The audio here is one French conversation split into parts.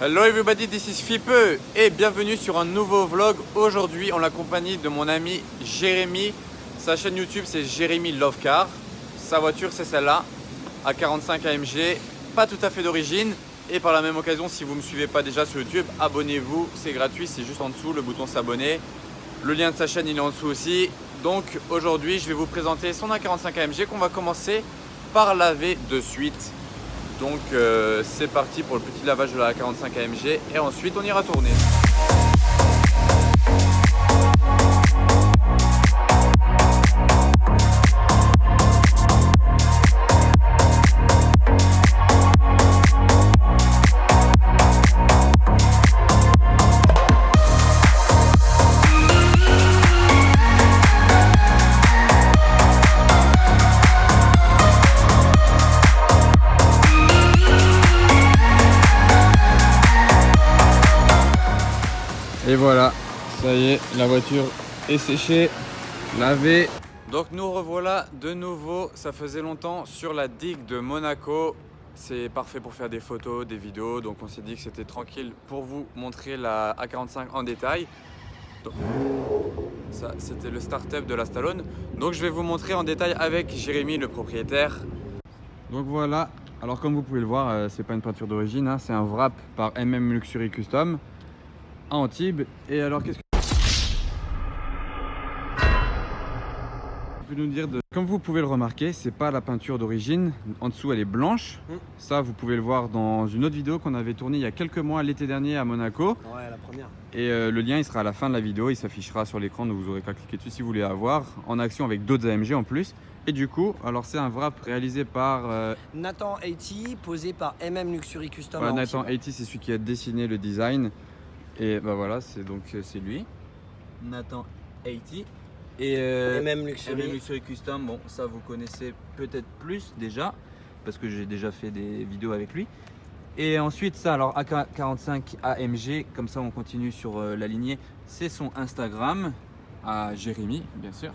Hello everybody, this is Fipe et bienvenue sur un nouveau vlog. Aujourd'hui, en la compagnie de mon ami Jérémy. Sa chaîne YouTube, c'est Jérémy Love Car. Sa voiture, c'est celle-là, A45 AMG, pas tout à fait d'origine. Et par la même occasion, si vous ne me suivez pas déjà sur YouTube, abonnez-vous, c'est gratuit, c'est juste en dessous, le bouton s'abonner. Le lien de sa chaîne, il est en dessous aussi. Donc aujourd'hui, je vais vous présenter son A45 AMG qu'on va commencer par laver de suite. Donc c'est parti pour le petit lavage de la A45 AMG et ensuite on ira tourner. Et voilà, ça y est, la voiture est séchée, lavée. Donc nous revoilà de nouveau, ça faisait longtemps sur la digue de Monaco. C'est parfait pour faire des photos, des vidéos, donc on s'est dit que c'était tranquille pour vous montrer la A45 en détail. Donc, ça c'était le start-up de la Stallone. Donc je vais vous montrer en détail avec Jérémy, le propriétaire. Donc voilà, alors comme vous pouvez le voir, c'est pas une peinture d'origine, hein, c'est un wrap par MM Luxury Custom. À Antibes. Et alors qu'est-ce que tu peux nous dire de... Comme vous pouvez le remarquer, c'est pas la peinture d'origine. En dessous elle est blanche. Ça vous pouvez le voir dans une autre vidéo qu'on avait tournée il y a quelques mois l'été dernier à Monaco. Ouais, la première. Et le lien il sera à la fin de la vidéo, il s'affichera sur l'écran, donc vous aurez qu'à cliquer dessus si vous voulez avoir en action avec d'autres AMG en plus. Et du coup, alors c'est un wrap réalisé par Nathan 80, posé par MM Luxury Custom. Ouais, Nathan 80, c'est celui qui a dessiné le design. Et bah voilà, c'est lui, Nathan 80. Et MM Luxury Custom, bon ça vous connaissez peut-être plus déjà, parce que j'ai déjà fait des vidéos avec lui. Et ensuite ça, alors A45 AMG, comme ça on continue sur la lignée, c'est son Instagram, à Jérémy bien sûr.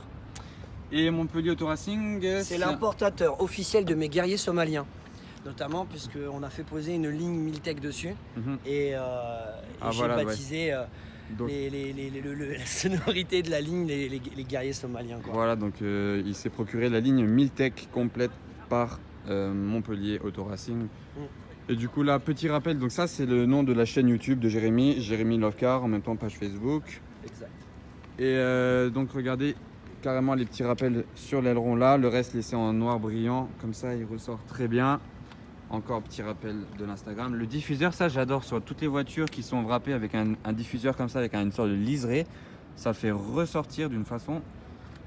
Et Montpellier Auto Racing, c'est l'importateur officiel de mes guerriers somaliens. Notamment puisqu'on a fait poser une ligne Miltech dessus et j'ai voilà, baptisé donc, la sonorité de la ligne les guerriers somaliens, quoi. Voilà, donc il s'est procuré la ligne Miltech complète par Montpellier Auto Racing. Et du coup là, petit rappel, donc ça c'est le nom de la chaîne YouTube de Jérémy, Jérémy Love Car, en même temps page Facebook. Exact. Et donc regardez carrément les petits rappels sur l'aileron là, le reste laissé en noir brillant, comme ça il ressort très bien. Encore petit rappel de l'Instagram. Le diffuseur, ça j'adore sur toutes les voitures qui sont wrappées avec un diffuseur comme ça, avec une sorte de liseré. Ça fait ressortir d'une façon,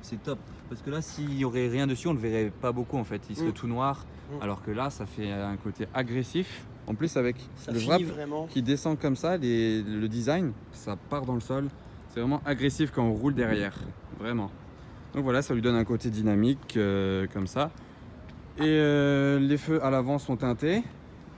c'est top. Parce que là, s'il n'y aurait rien dessus, on ne le verrait pas beaucoup en fait. Il serait tout noir. Alors que là, ça fait un côté agressif. En plus, avec ça le wrap vraiment qui descend comme ça, le design, ça part dans le sol. C'est vraiment agressif quand on roule derrière. Vraiment. Donc voilà, ça lui donne un côté dynamique comme ça. Et les feux à l'avant sont teintés.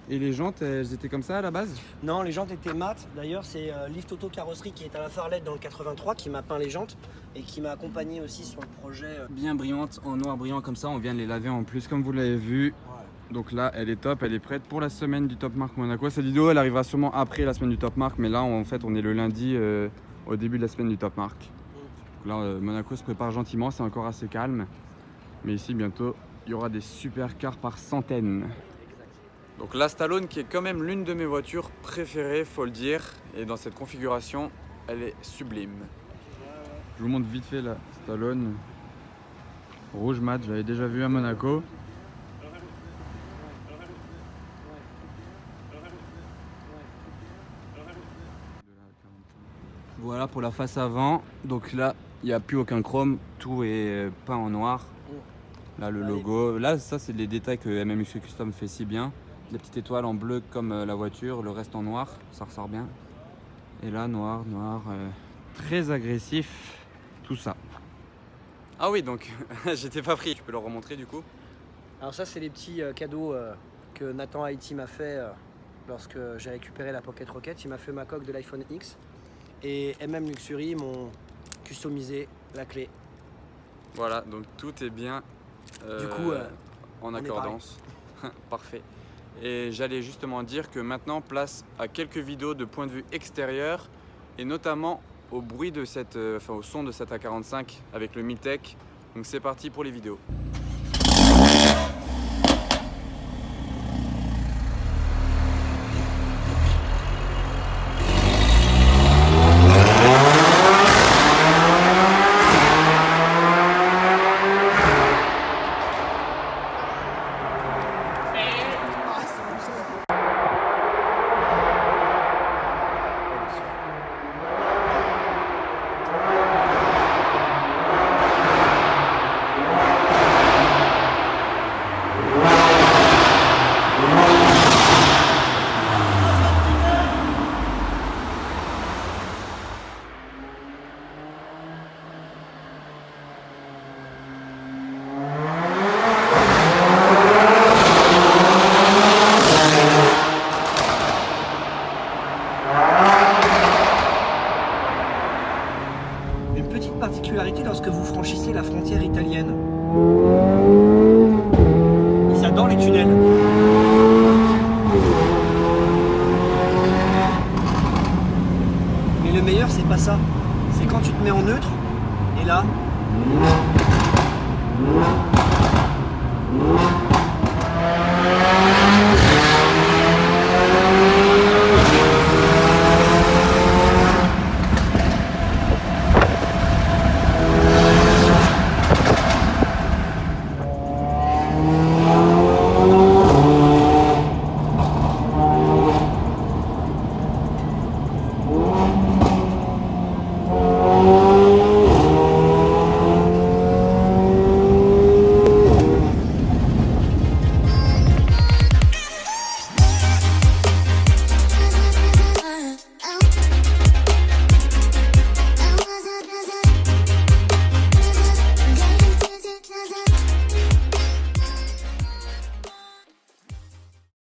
Et les jantes, elles étaient comme ça à la base? Non, les jantes étaient mates. D'ailleurs, c'est Lift Auto Carrosserie qui est à la Farlette dans le 83 qui m'a peint les jantes et qui m'a accompagné aussi sur le projet. Bien brillantes, en noir brillant comme ça. On vient de les laver en plus, comme vous l'avez vu. Voilà. Donc là, elle est top, elle est prête pour la semaine du Top Mark Monaco. Cette vidéo, elle arrivera sûrement après la semaine du Top Mark. Mais là, en fait, on est le lundi au début de la semaine du Top Mark. Donc là, Monaco se prépare gentiment, c'est encore assez calme. Mais ici, bientôt, il y aura des super cars par centaines. Donc la Stallone qui est quand même l'une de mes voitures préférées, faut le dire. Et dans cette configuration, elle est sublime. Je vous montre vite fait la Stallone. Rouge mat, je l'avais déjà vu à Monaco. Voilà pour la face avant. Donc là, il n'y a plus aucun chrome, tout est peint en noir. Là, le logo. Là, ça, c'est les détails que MM Custom fait si bien. Les petites étoiles en bleu comme la voiture, le reste en noir, ça ressort bien. Et là, noir, très agressif, tout ça. Ah oui, donc j'étais pas pris. Je peux le remontrer du coup. Alors ça, c'est les petits cadeaux que Nathan Haïti m'a fait lorsque j'ai récupéré la Pocket Rocket. Il m'a fait ma coque de l'iPhone X. Et MM Luxury m'ont customisé la clé. Voilà, donc tout est bien Du coup, en on est accordance. Parfait. Et j'allais justement dire que maintenant, place à quelques vidéos de point de vue extérieur et notamment au bruit de cette, au son de cette A45 avec le Miltech. Donc c'est parti pour les vidéos. Une petite particularité lorsque vous franchissez la frontière italienne. Ils adorent les tunnels. Mais le meilleur, c'est pas ça. C'est quand tu te mets en neutre, et là,